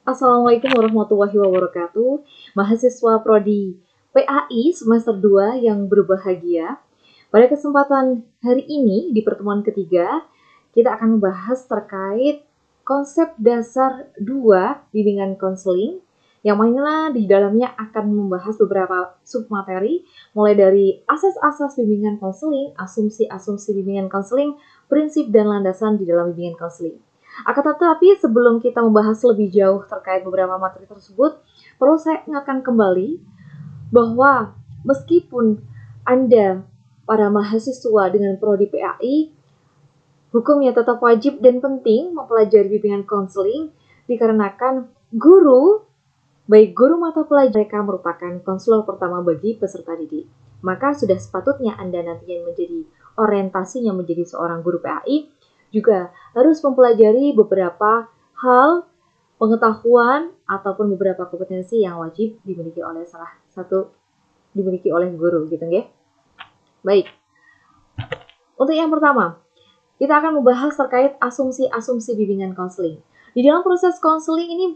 Assalamualaikum warahmatullahi wabarakatuh. Mahasiswa Prodi PAI semester 2 yang berbahagia. Pada kesempatan hari ini di pertemuan ketiga, kita akan membahas terkait konsep dasar 2 bimbingan konseling yang mana di dalamnya akan membahas beberapa submateri mulai dari asas-asas bimbingan konseling, asumsi-asumsi bimbingan konseling, prinsip dan landasan di dalam bimbingan konseling. Akan tetapi sebelum kita membahas lebih jauh terkait beberapa materi tersebut, perlu saya ingatkan kembali bahwa meskipun Anda para mahasiswa dengan prodi PAI, hukumnya tetap wajib dan penting mempelajari bimbingan konseling dikarenakan guru, baik guru mata pelajaran mereka merupakan konselor pertama bagi peserta didik. Maka sudah sepatutnya Anda nantinya menjadi orientasinya menjadi seorang guru PAI juga harus mempelajari beberapa hal, pengetahuan ataupun beberapa kompetensi yang wajib dimiliki oleh guru gitu ya. Baik. Untuk yang pertama, kita akan membahas terkait asumsi-asumsi bimbingan konseling. Di dalam proses konseling ini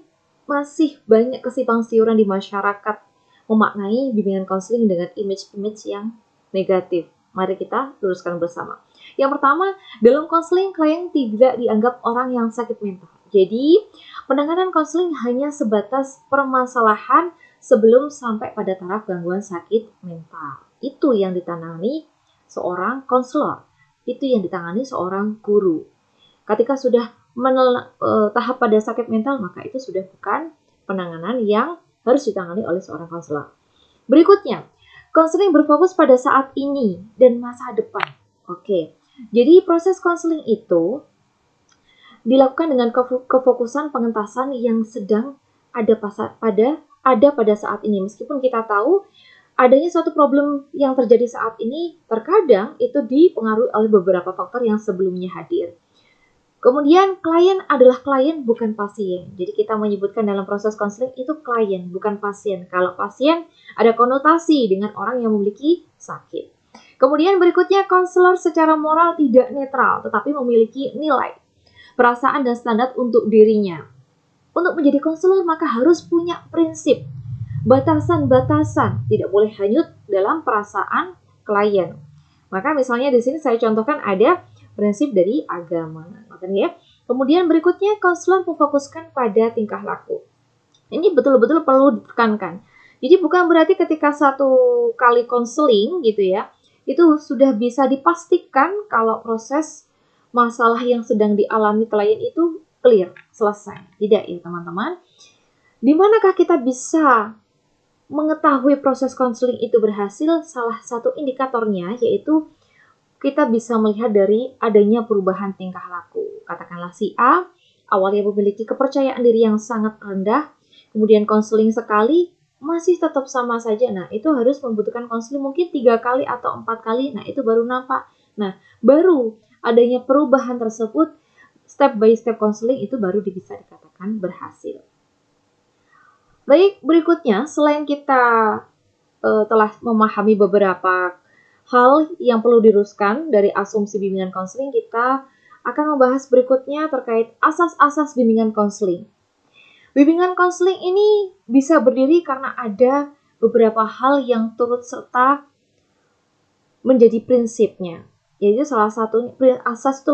masih banyak kesimpang siuran di masyarakat memaknai bimbingan konseling dengan image-image yang negatif. Mari kita luruskan bersama. Yang pertama, dalam konseling klien tidak dianggap orang yang sakit mental. Jadi, penanganan konseling hanya sebatas permasalahan sebelum sampai pada taraf gangguan sakit mental. Itu yang ditangani seorang konselor. Itu yang ditangani seorang guru. Ketika sudah tahap pada sakit mental, maka itu sudah bukan penanganan yang harus ditangani oleh seorang konselor. Berikutnya, konseling berfokus pada saat ini dan masa depan. Oke, jadi proses konseling itu dilakukan dengan kefokusan pengentasan yang sedang ada pada saat ini. Meskipun kita tahu adanya suatu problem yang terjadi saat ini, terkadang itu dipengaruhi oleh beberapa faktor yang sebelumnya hadir. Kemudian klien adalah klien bukan pasien. Jadi kita menyebutkan dalam proses konseling itu klien bukan pasien. Kalau pasien ada konotasi dengan orang yang memiliki sakit. Kemudian berikutnya konselor secara moral tidak netral tetapi memiliki nilai, perasaan dan standar untuk dirinya. Untuk menjadi konselor maka harus punya prinsip, batasan-batasan, tidak boleh hanyut dalam perasaan klien. Maka misalnya di sini saya contohkan ada prinsip dari agama. Ya. Kemudian berikutnya konselor memfokuskan pada tingkah laku. Ini betul-betul perlu ditekankan. Jadi bukan berarti ketika satu kali konseling gitu ya, itu sudah bisa dipastikan kalau proses masalah yang sedang dialami klien itu clear, selesai. Tidak ya teman-teman. Di manakah kita bisa mengetahui proses konseling itu berhasil? Salah satu indikatornya yaitu kita bisa melihat dari adanya perubahan tingkah laku. Katakanlah si A awalnya memiliki kepercayaan diri yang sangat rendah, kemudian konseling sekali masih tetap sama saja. Nah, itu harus membutuhkan konseling mungkin 3 kali atau 4 kali. Nah, itu baru nampak. Nah, baru adanya perubahan tersebut, step by step konseling itu baru bisa dikatakan berhasil. Baik, berikutnya selain kita telah memahami beberapa hal yang perlu diluruskan dari asumsi bimbingan konseling, kita akan membahas berikutnya terkait asas-asas bimbingan konseling. Bimbingan konseling ini bisa berdiri karena ada beberapa hal yang turut serta menjadi prinsipnya. Yaitu salah satunya asas itu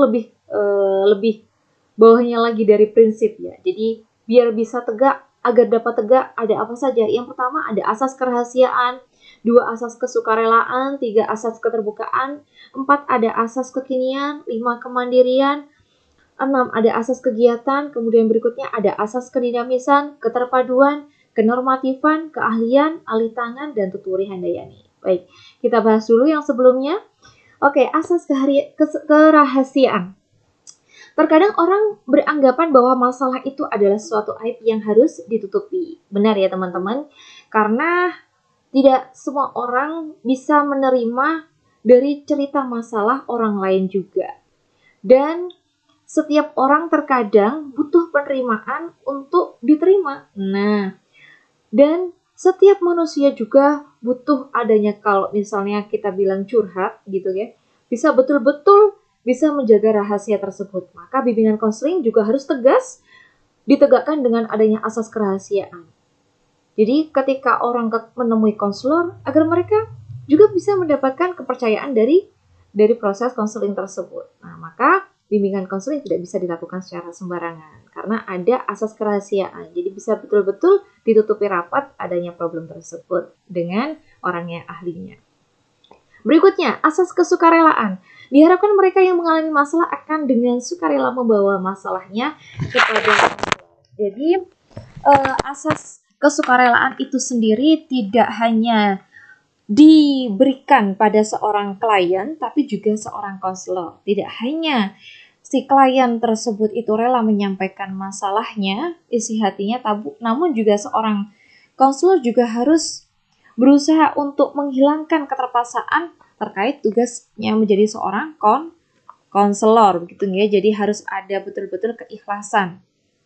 lebih bawahnya lagi dari prinsip ya. Jadi biar bisa tegak, agar dapat tegak ada apa saja. Yang pertama ada asas kerahasiaan, 2 asas kesukarelaan, 3 asas keterbukaan, 4 ada asas kekinian, 5 kemandirian, 6 ada asas kegiatan, kemudian berikutnya ada asas kedinamisan, keterpaduan, kenormatifan, keahlian, alih tangan, dan tuturi handayani. Baik, kita bahas dulu yang sebelumnya. Oke, asas kerahasiaan. Terkadang orang beranggapan bahwa masalah itu adalah suatu aib yang harus ditutupi. Benar ya teman-teman? Karena tidak semua orang bisa menerima dari cerita masalah orang lain juga. Dan setiap orang terkadang butuh penerimaan untuk diterima. Nah, dan setiap manusia juga butuh adanya, kalau misalnya kita bilang curhat gitu ya, bisa betul-betul bisa menjaga rahasia tersebut. Maka bimbingan konseling juga harus tegas ditegakkan dengan adanya asas kerahasiaan. Jadi ketika orang menemui konselor, agar mereka juga bisa mendapatkan kepercayaan dari proses konseling tersebut. Nah, maka bimbingan konseling tidak bisa dilakukan secara sembarangan karena ada asas kerahasiaan. Jadi bisa betul-betul ditutupi rapat adanya problem tersebut dengan orang yang ahlinya. Berikutnya, asas kesukarelaan. Diharapkan mereka yang mengalami masalah akan dengan sukarela membawa masalahnya kepada konselor. Jadi, asas kesukarelaan itu sendiri tidak hanya diberikan pada seorang klien, tapi juga seorang konselor. Tidak hanya si klien tersebut itu rela menyampaikan masalahnya, isi hatinya, namun juga seorang konselor juga harus berusaha untuk menghilangkan keterpaksaan terkait tugasnya menjadi seorang konselor, begitu ya. Jadi harus ada betul-betul keikhlasan.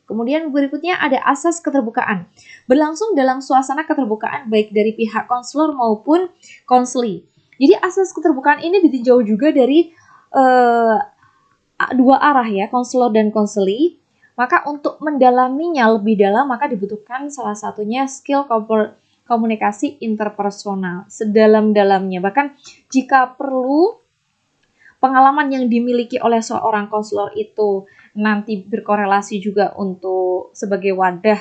Kemudian berikutnya ada asas keterbukaan. Berlangsung dalam suasana keterbukaan baik dari pihak konselor maupun konseli. Jadi asas keterbukaan ini ditinjau juga dari dua arah ya, konselor dan konseli. Maka untuk mendalaminya lebih dalam maka dibutuhkan salah satunya skill komunikasi interpersonal sedalam-dalamnya. Bahkan jika perlu pengalaman yang dimiliki oleh seorang konselor itu nanti berkorelasi juga untuk sebagai wadah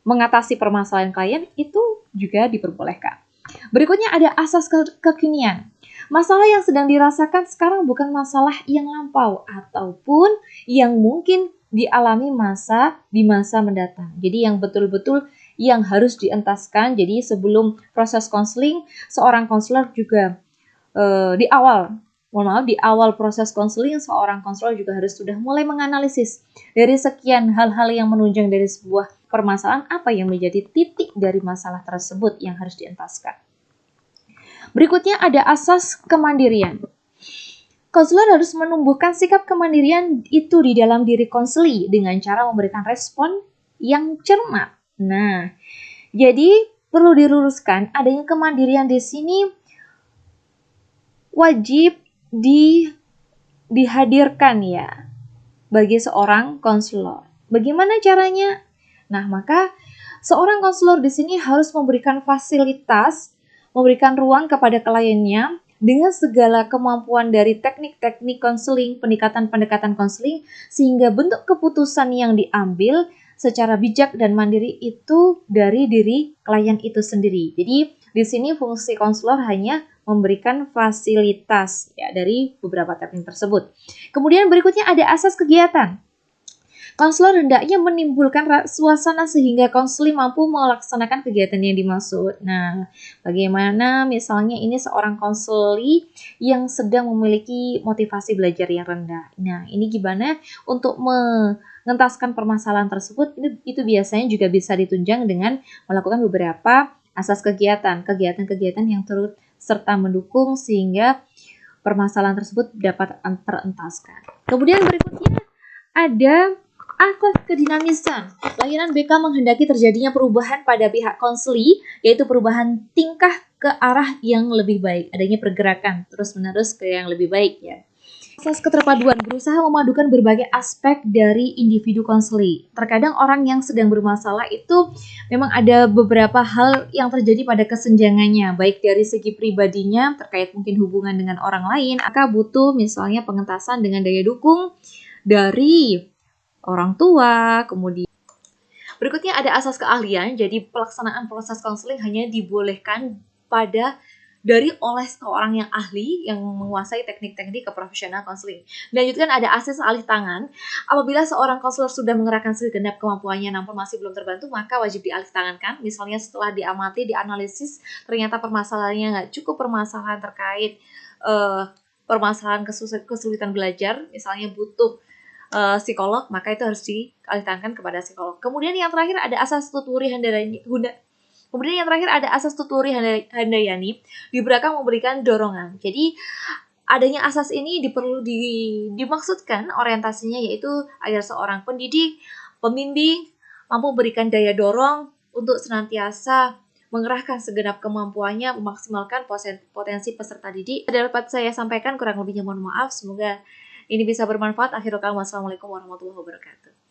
mengatasi permasalahan klien, itu juga diperbolehkan. Berikutnya ada asas kekinian. Masalah yang sedang dirasakan sekarang bukan masalah yang lampau ataupun yang mungkin dialami di masa mendatang. Jadi yang betul-betul yang harus dientaskan. Jadi sebelum proses konseling, seorang konselor juga di awal proses konseling, seorang konselor juga harus sudah mulai menganalisis dari sekian hal-hal yang menunjang dari sebuah permasalahan, apa yang menjadi titik dari masalah tersebut yang harus dientaskan. Berikutnya ada asas kemandirian. Konselor harus menumbuhkan sikap kemandirian itu di dalam diri konseli dengan cara memberikan respon yang cermat. Nah, jadi perlu diluruskan adanya kemandirian di sini wajib dihadirkan ya bagi seorang konselor. Bagaimana caranya? Nah, maka seorang konselor di sini harus memberikan fasilitas, memberikan ruang kepada kliennya dengan segala kemampuan dari teknik-teknik konseling, pendekatan-pendekatan konseling, sehingga bentuk keputusan yang diambil secara bijak dan mandiri itu dari diri klien itu sendiri. Jadi di sini fungsi konselor hanya memberikan fasilitas ya dari beberapa teknik tersebut. Kemudian berikutnya ada asas kegiatan. Konselor hendaknya menimbulkan suasana sehingga konseling mampu melaksanakan kegiatan yang dimaksud. Nah, bagaimana misalnya ini seorang konseli yang sedang memiliki motivasi belajar yang rendah. Nah, ini gimana untuk mengentaskan permasalahan tersebut? Itu biasanya juga bisa ditunjang dengan melakukan beberapa asas kegiatan yang turut serta mendukung sehingga permasalahan tersebut dapat terentaskan. Kemudian berikutnya ada asas kedinamisan. Layanan BK menghendaki terjadinya perubahan pada pihak konseli, yaitu perubahan tingkah ke arah yang lebih baik, adanya pergerakan terus-menerus ke yang lebih baik ya. Asas keterpaduan berusaha memadukan berbagai aspek dari individu konseli. Terkadang orang yang sedang bermasalah itu memang ada beberapa hal yang terjadi pada kesenjangannya, baik dari segi pribadinya terkait mungkin hubungan dengan orang lain, maka butuh misalnya pengentasan dengan daya dukung dari orang tua. Kemudian berikutnya ada asas keahlian. Jadi pelaksanaan proses konseling hanya dibolehkan oleh seorang yang ahli yang menguasai teknik-teknik keprofesional konseling. Dilanjutkan ada asas alih tangan. Apabila seorang konselor sudah mengerahkan segenap kemampuannya namun masih belum terbantu, maka wajib dialih tangankan. Misalnya setelah diamati, dianalisis, ternyata permasalahannya nggak cukup permasalahan terkait permasalahan kesulitan belajar, misalnya butuh psikolog, maka itu harus dialihkan kepada psikolog. Kemudian yang terakhir ada asas tuturi handayani. Di belakang memberikan dorongan. Jadi adanya asas ini dimaksudkan orientasinya yaitu agar seorang pendidik, pembimbing mampu memberikan daya dorong untuk senantiasa mengerahkan segenap kemampuannya memaksimalkan potensi peserta didik. Dapat saya sampaikan, kurang lebihnya mohon maaf. Semoga ini bisa bermanfaat. Akhirul kalam, wassalamualaikum warahmatullahi wabarakatuh.